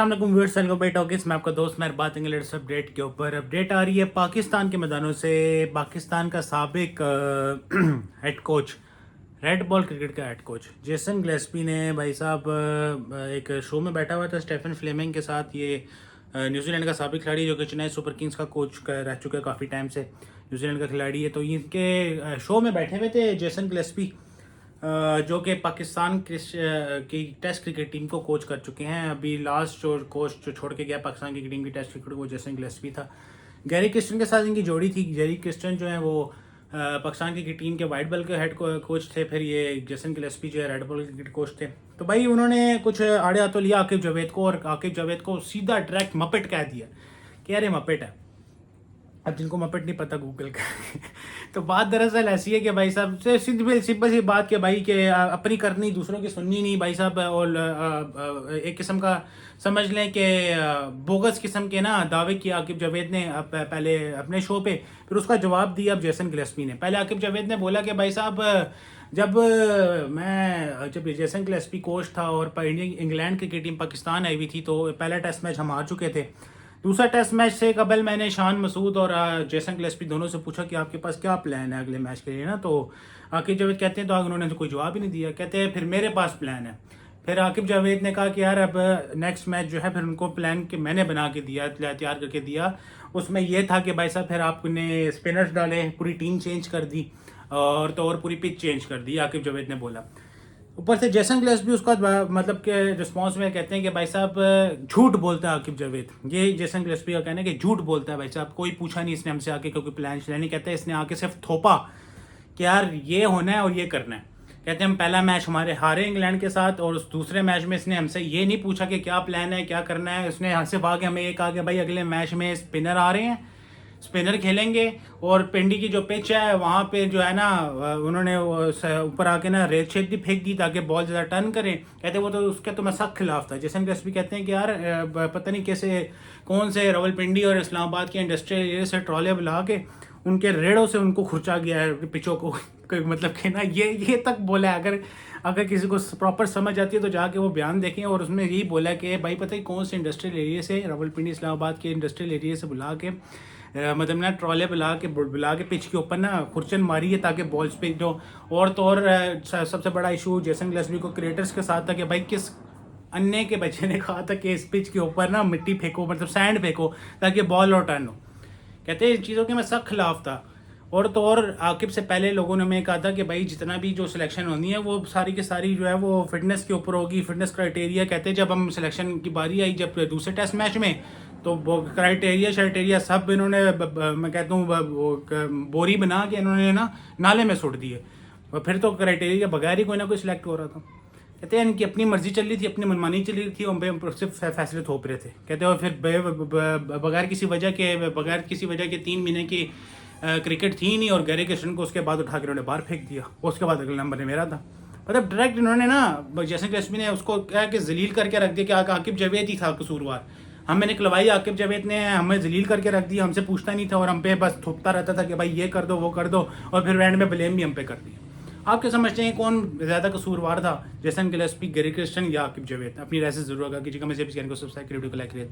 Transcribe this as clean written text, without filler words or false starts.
अस्सलाम वालेकुम व्यूअर्स, मैं आपका दोस्त मैं बात लेटेस्ट अपडेट के ऊपर। अपडेट आ रही है पाकिस्तान के मैदानों से। पाकिस्तान का साबिक head coach, red ball cricket का हेड कोच जेसन गिलेस्पी ने भाई साहब एक शो में बैठा हुआ था स्टेफन फ्लेमिंग के साथ। ये न्यूजीलैंड का साबिक खिलाड़ी जो कि चेन्नई सुपर किंग्स का कोच रह चुका है काफ़ी टाइम से, न्यूजीलैंड का खिलाड़ी है। तो इनके शो में बैठे हुए थे जेसन गिलेस्पी, जो कि पाकिस्तान की टेस्ट क्रिकेट टीम को कोच कर चुके हैं। अभी लास्ट जो कोच जो छोड़ के गया पाकिस्तान की टीम की टेस्ट क्रिकेट, वो जेसन गिलेस्पी था। गैरी क्रिस्टन के साथ इनकी जोड़ी थी। गैरी क्रिस्टन जो है वो पाकिस्तान की टीम के वाइट बॉल के हेड कोच थे, फिर ये जेसन गिलेस्पी जो है रेड बॉल क्रिकेट कोच थे। तो भाई उन्होंने कुछ आड़े हाथों लिया आकिब जावेद को, और आकिब जावेद को सीधा डायरेक्ट मपेट कह दिया कि अरे मपेट है। अब जिनको मपेट नहीं पता गूगल का तो बात दरअसल ऐसी है कि भाई साहब से सिंपल सी बात के भाई के अपनी करनी दूसरों की सुननी नहीं भाई साहब। और एक किस्म का समझ लें कि बोगस किस्म के ना दावे किया आकिब जावेद ने पहले अपने शो पे, फिर उसका जवाब दिया अब जेसन गिलेस्पी ने। पहले आकिब जावेद ने बोला कि भाई साहब जब जेसन गिलेस्पी कोच था और इंग्लैंड क्रिकेट टीम पाकिस्तान आई हुई थी, तो पहला टेस्ट मैच हम हार चुके थे। दूसरा टेस्ट मैच से कबल मैंने शान मसूद और जेसन गिलेस्पी दोनों से पूछा कि आपके पास क्या प्लान है अगले मैच के लिए ना। तो आकिब जावेद कहते हैं तो उन्होंने तो कोई जवाब ही नहीं दिया। कहते हैं फिर मेरे पास प्लान है। फिर आकिब जावेद ने कहा कि यार अब नेक्स्ट मैच जो है, फिर उनको प्लान के मैंने बना के दिया, तैयार करके दिया। उसमें यह था कि भाई साहब फिर आपने स्पिनर्स डाले, पूरी टीम चेंज कर दी और पूरी पिच चेंज कर दी, आकिब जावेद ने बोला। ऊपर से जेसन गिलेस्पी उसका मतलब के रिस्पांस में कहते हैं कि भाई साहब झूठ बोलता है आकिब जावेद। ये जेसन गिलेस्पी का कहना है कि झूठ बोलता है भाई साहब, कोई पूछा नहीं इसने हमसे आके, क्योंकि प्लान नहीं कहते, इसने आके सिर्फ थोपा कि यार ये होना है और ये करना है। कहते हैं हम पहला मैच हमारे हारे इंग्लैंड के साथ, और उस दूसरे मैच में इसने हमसे ये नहीं पूछा कि क्या प्लान है क्या करना है। उसने यहाँ से आगे हमें ये कहा कि भाई अगले मैच में स्पिनर आ रहे हैं, स्पिनर खेलेंगे, और पिंडी की जो पिच है वहाँ पे जो है ना उन्होंने ऊपर आके ना रेत शेत भी फेंक दी ताकि बॉल ज़्यादा टर्न करे। कहते वो तो उसके तो मैं सख्त खिलाफ था। जेसन गिलेस्पी कहते हैं कि यार पता नहीं कैसे कौन से रावलपिंडी और इस्लामाबाद के इंडस्ट्रियल एरिया से ट्रॉले बुला के उनके रेड़ों से उनको खुर्चा गया है पिचों को मतलब कि ना ये तक बोला है। अगर किसी को प्रॉपर समझ आती है तो जाके वो बयान देखें। और उसमें यही बोला कि भाई पता है कौन से इंडस्ट्रियल एरिया से, रावलपिंडी इस्लामाबाद के इंडस्ट्रियल एरिया से बुला के मतलब ना ट्रॉले बुला के पिच के ऊपर ना खुरचन मारी है ताकि बॉल्स पे जो और तो और सबसे बड़ा इशू जेसन गिलेस्पी को क्रिएटर्स के साथ था कि भाई किस अन्य के बच्चे ने कहा था कि इस पिच के ऊपर ना मिट्टी फेंको, मतलब सैंड फेंको ताकि बॉल और टर्न हो। कहते हैं इन चीज़ों के मैं सख्त खिलाफ था। और तो और आकिब से पहले लोगों ने मैं कहा था कि भाई जितना भी जो सिलेक्शन होनी है वो सारी की सारी जो है वो फिटनेस के ऊपर होगी, फिटनेस क्राइटेरिया। कहते हैं जब हम सिलेक्शन की बारी आई जब दूसरे टेस्ट मैच में, तो वो क्राइटेरिया सब इन्होंने मैं कहता हूँ बोरी बना के इन्होंने ना नाले में सुट दिए, और फिर तो क्राइटेरिया बगैर ही कोई ना कोई सिलेक्ट हो रहा था। कहते हैं इनकी अपनी मर्जी चल रही थी, अपनी मनमानी चल रही थी, और सिर्फ फैसले थोप रहे थे। कहते हैं और फिर बगैर किसी वजह के 3 महीने की क्रिकेट थी नहीं, और गैरी क्रिस्टन को उसके बाद उठा के उन्होंने बाहर फेंक दिया। उसके बाद अगले नंबर मेरा था। मतलब डायरेक्ट इन्होंने ना जेसन गिलेस्पी ने उसको क्या कि जलील करके रख दिया कि आकिब जावेद ही था कसूरवार। हमें निकलवाई आकिब जावेद ने, हमें जलील करके रख दिया, हमसे पूछता नहीं था और हम पे बस थोपता रहता था कि भाई ये कर दो वो कर दो, और फिर एंड में ब्लेम भी हम पे कर दिया। आप क्या समझते हैं कौन ज़्यादा कसूरवार था, जेसन गिलेस्पी, गैरी क्रिस्टन या आकिब जावेद? अपनी राय से जरूर आगा कीजिएगा। मैं को सब्सक्राइब करिए, वीडियो को लाइक करिए।